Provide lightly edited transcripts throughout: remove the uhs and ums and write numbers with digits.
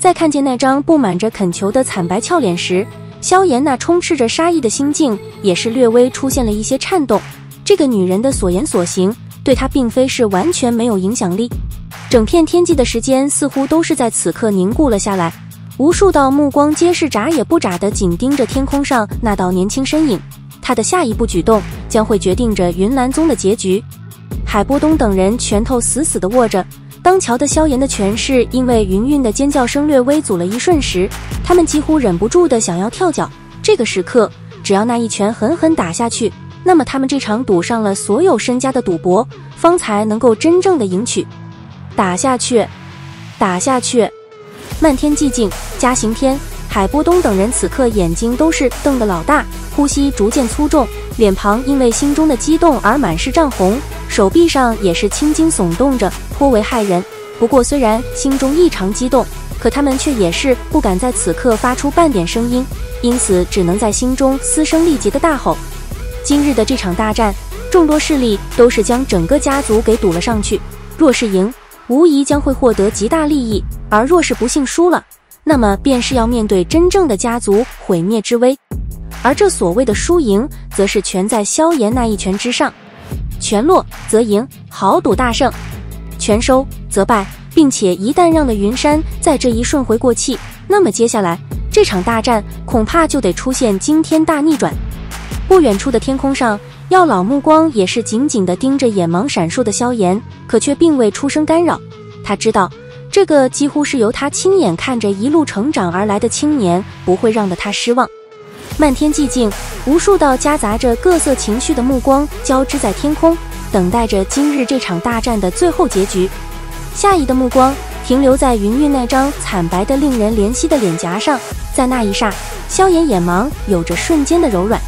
在看见那张布满着恳求的惨白俏脸时，萧炎那充斥着杀意的心境也是略微出现了一些颤动。这个女人的所言所行对他并非是完全没有影响力。整片天际的时间似乎都是在此刻凝固了下来，无数道目光皆是眨也不眨地紧盯着天空上那道年轻身影，他的下一步举动将会决定着云岚宗的结局。海波东等人拳头死死地握着，当瞧得萧炎的权势因为云韵的尖叫声略微阻了一瞬时，他们几乎忍不住地想要跳脚。这个时刻，只要那一拳狠狠打下去，那么他们这场赌上了所有身家的赌博方才能够真正的赢取。打下去，打下去！漫天寂静，嘉刑天、海波东等人此刻眼睛都是瞪得老大，呼吸逐渐粗重，脸庞因为心中的激动而满是涨红，手臂上也是青筋耸动着，颇为骇人。不过虽然心中异常激动，可他们却也是不敢在此刻发出半点声音，因此只能在心中嘶声力竭的大吼。今日的这场大战，众多势力都是将整个家族给赌了上去，若是赢，无疑将会获得极大利益，而若是不幸输了，那么便是要面对真正的家族毁灭之危。而这所谓的输赢，则是全在萧炎那一拳之上。拳落则赢，豪赌大胜；拳收则败，并且一旦让了云山在这一瞬回过气，那么接下来这场大战恐怕就得出现惊天大逆转。不远处的天空上，药老目光也是紧紧地盯着眼芒闪烁的萧炎，可却并未出声干扰。他知道，这个几乎是由他亲眼看着一路成长而来的青年不会让得他失望。漫天寂静，无数道夹杂着各色情绪的目光交织在天空，等待着今日这场大战的最后结局。下一的目光停留在云韵那张惨白的令人怜惜的脸颊上，在那一刹，萧炎眼芒有着瞬间的柔软。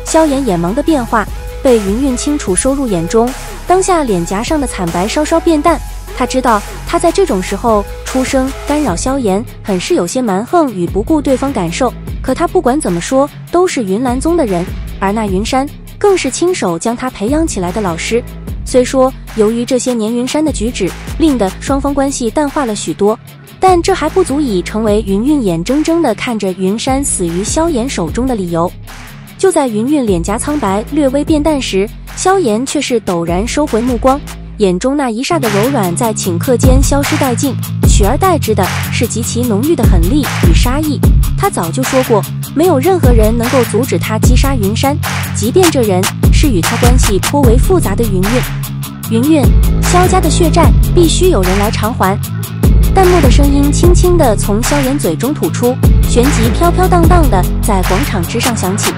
萧炎眼芒的变化被云韵清楚收入眼中，当下脸颊上的惨白稍稍变淡。他知道他在这种时候出声干扰萧炎，很是有些蛮横与不顾对方感受。可他不管怎么说都是云岚宗的人，而那云山更是亲手将他培养起来的老师。虽说由于这些年云山的举止令得双方关系淡化了许多，但这还不足以成为云韵眼睁睁地看着云山死于萧炎手中的理由。就在云韵脸颊苍白略微变淡时，萧炎却是陡然收回目光，眼中那一霎的柔软在顷刻间消失殆尽，取而代之的是极其浓郁的狠戾与杀意。他早就说过，没有任何人能够阻止他击杀云山，即便这人是与他关系颇为复杂的云韵。云韵，萧家的血债必须有人来偿还。淡漠的声音轻轻地从萧炎嘴中吐出，旋即飘飘荡荡地在广场之上响起。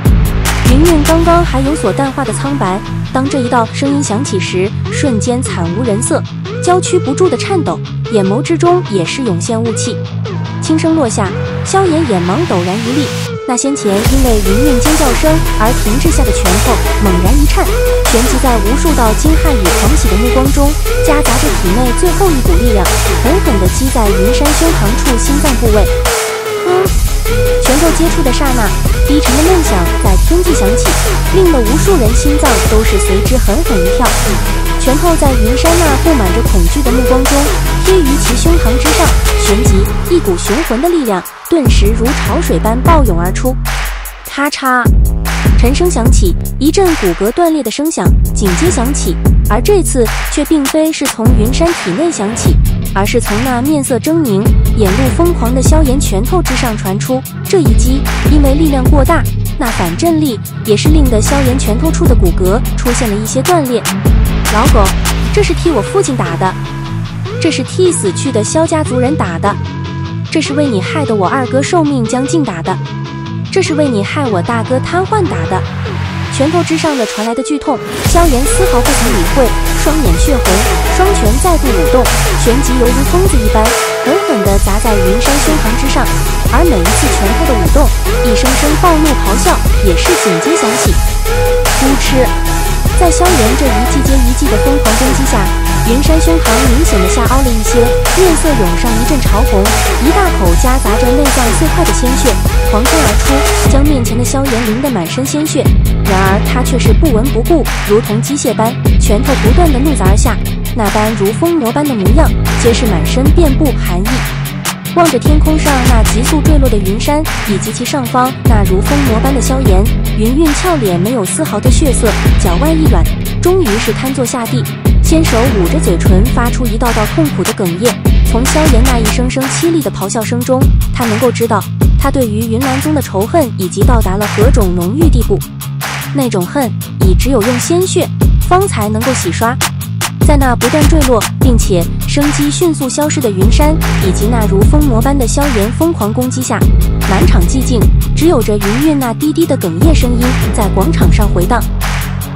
云韵刚刚还有所淡化的苍白，当这一道声音响起时，瞬间惨无人色，娇躯不住的颤抖，眼眸之中也是涌现雾气。轻声落下，萧炎眼芒陡然一立，那先前因为云韵尖叫声而停滞下的拳头猛然一颤，旋即在无数道惊骇与狂喜的目光中，夹杂着体内最后一股力量，狠狠地击在云山胸膛处心脏部位。拳头接触的刹那，低沉的闷响在天际响起，令得无数人心脏都是随之狠狠一跳。拳头在云山那布满着恐惧的目光中贴于其胸膛之上，旋即一股雄浑的力量顿时如潮水般暴涌而出。咔嚓，沉声响起，一阵骨骼断裂的声响紧接响起，而这次却并非是从云山体内响起，而是从那面色狰狞、眼露疯狂的萧炎拳头之上传出。这一击因为力量过大，那反震力也是令得萧炎拳头处的骨骼出现了一些断裂。老狗，这是替我父亲打的，这是替死去的萧家族人打的，这是为你害得我二哥寿命将尽打的，这是为你害我大哥瘫痪打的。拳头之上的传来的剧痛，萧炎丝毫不曾理会，双眼血红，双拳再度舞动，旋即犹如疯子一般狠狠地砸在云山胸膛之上。而每一次拳头的舞动，一声声暴怒咆哮也是紧接响起。呼哧，在萧炎这一记接一记的疯狂攻击下，云山胸膛明显的下凹了一些，面色涌上一阵潮红，一大口夹杂着内脏碎块的鲜血狂喷而出，将面前的萧炎淋得满身鲜血。然而他却是不闻不顾，如同机械般，拳头不断的怒砸而下，那般如疯魔般的模样，皆是满身遍布寒意。望着天空上那急速坠落的云山，以及其上方那如疯魔般的萧炎，云韵俏脸没有丝毫的血色，脚腕一软，终于是瘫坐下地，纤手捂着嘴唇，发出一道道痛苦的哽咽。从萧炎那一声声凄厉的咆哮声中，他能够知道他对于云岚宗的仇恨已经到达了何种浓郁地步。那种恨，已只有用鲜血方才能够洗刷。在那不断坠落并且生机迅速消失的云山，以及那如疯魔般的萧炎疯狂攻击下，满场寂静，只有着云韵那低低的哽咽声音在广场上回荡。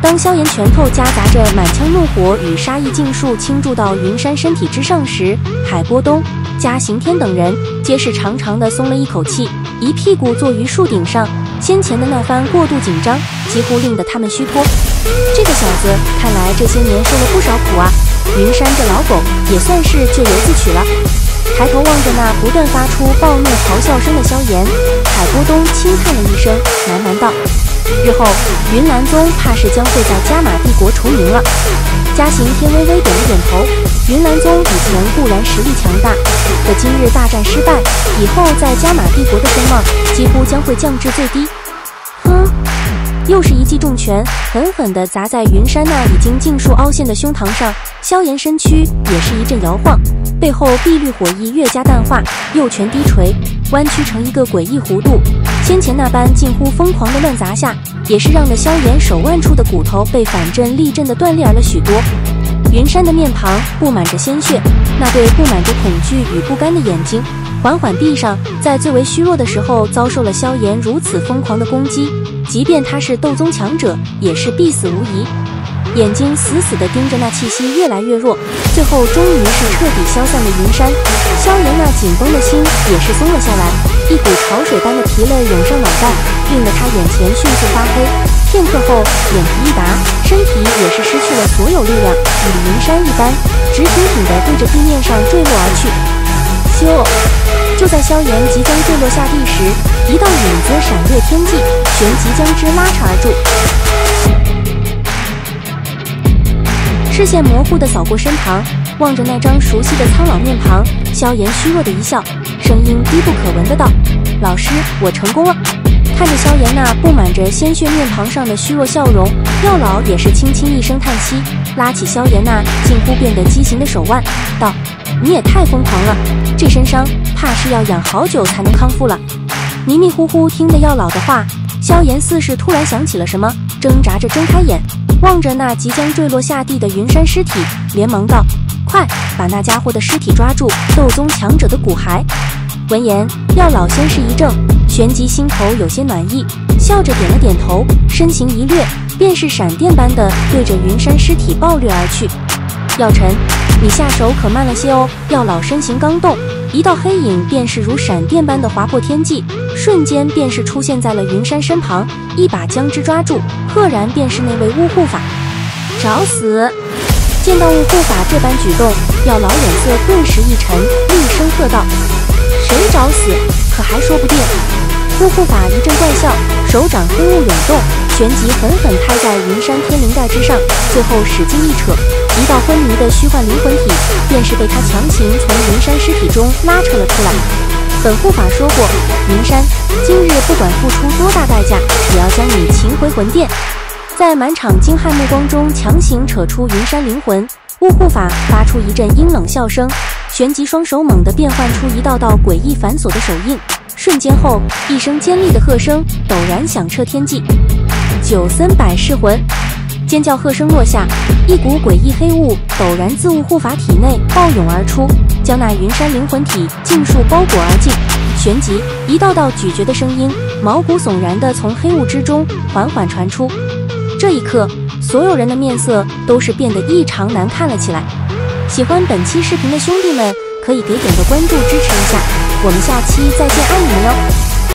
当萧炎拳头夹杂着满腔怒火与杀意尽数倾注到云山身体之上时，海波东、嘉刑天等人皆是长长的松了一口气，一屁股坐于树顶上。先前的那番过度紧张，几乎令得他们虚脱。这个小子看来这些年受了不少苦啊！云山这老狗也算是咎由自取了。抬头望着那不断发出暴怒咆哮声的萧炎，海波东轻叹了一声，喃喃道：“日后云岚宗怕是将会在加玛帝国除名了。”嘉刑天微微点了点头。云岚宗以前固然实力强大，可今日大战失败以后，在加玛帝国的声望几乎将会降至最低。又是一记重拳，狠狠地砸在云山那已经尽数凹陷的胸膛上。萧炎身躯也是一阵摇晃，背后碧绿火意越加淡化，右拳低垂，弯曲成一个诡异弧度。先前那般近乎疯狂的乱砸下，也是让了萧炎手腕处的骨头被反震力震的断裂了许多。云山的面庞布满着鲜血，那对布满着恐惧与不甘的眼睛缓缓闭上。在最为虚弱的时候遭受了萧炎如此疯狂的攻击，即便他是斗宗强者，也是必死无疑。眼睛死死地盯着那气息越来越弱，最后终于是彻底消散了云山。萧炎那紧绷的心也是松了下来，一股潮水般的疲累涌上脑袋，令得他眼前迅速发黑。片刻后，眼皮一达，身体也是失去了所有力量，与云山一般，直挺挺地对着地面上坠落而去。咻！就在萧炎即将坠落下地时，一道影子闪掠天际，旋即将之拉扯而住。视线模糊地扫过身旁，望着那张熟悉的苍老面庞，萧炎虚弱的一笑，声音低不可闻的道：“老师，我成功了。”看着萧炎那布满着鲜血面庞上的虚弱笑容，药老也是轻轻一声叹息，拉起萧炎那近乎变得畸形的手腕，道：“你也太疯狂了，这身伤怕是要养好久才能康复了。”迷迷糊糊听着药老的话，萧炎似是突然想起了什么，挣扎着睁开眼，望着那即将坠落下地的云山尸体，连忙道：“快把那家伙的尸体抓住，斗宗强者的骨骸。”闻言，药老先是一怔，旋即心头有些暖意，笑着点了点头，身形一掠，便是闪电般的对着云山尸体暴掠而去。药尘，你下手可慢了些哦！药老身形刚动，一道黑影便是如闪电般的划破天际，瞬间便是出现在了云山身旁，一把将之抓住，赫然便是那位巫护法。找死！见到巫护法这般举动，药老脸色顿时一沉，厉声喝道：“谁找死？可还说不定。”巫护法一阵怪笑，手掌黑雾涌动，旋即狠狠拍在云山天灵盖之上，最后使劲一扯，一道昏迷的虚幻灵魂体便是被他强行从云山尸体中拉扯了出来。本护法说过，云山今日不管付出多大代价，也要将你擒回魂殿。在满场惊骇目光中强行扯出云山灵魂，巫护法发出一阵阴冷笑声，旋即双手猛地变换出一道道诡异繁琐的手印，瞬间后，一声尖利的喝声陡然响彻天际。九森百噬魂！尖叫喝声落下，一股诡异黑雾陡然自巫护法体内暴涌而出，将那云山灵魂体尽数包裹而尽。旋即，一道道咀嚼的声音毛骨悚然地从黑雾之中缓缓传出。这一刻，所有人的面色都是变得异常难看了起来。喜欢本期视频的兄弟们，可以给点个关注支持一下，我们下期再见，爱你们哟！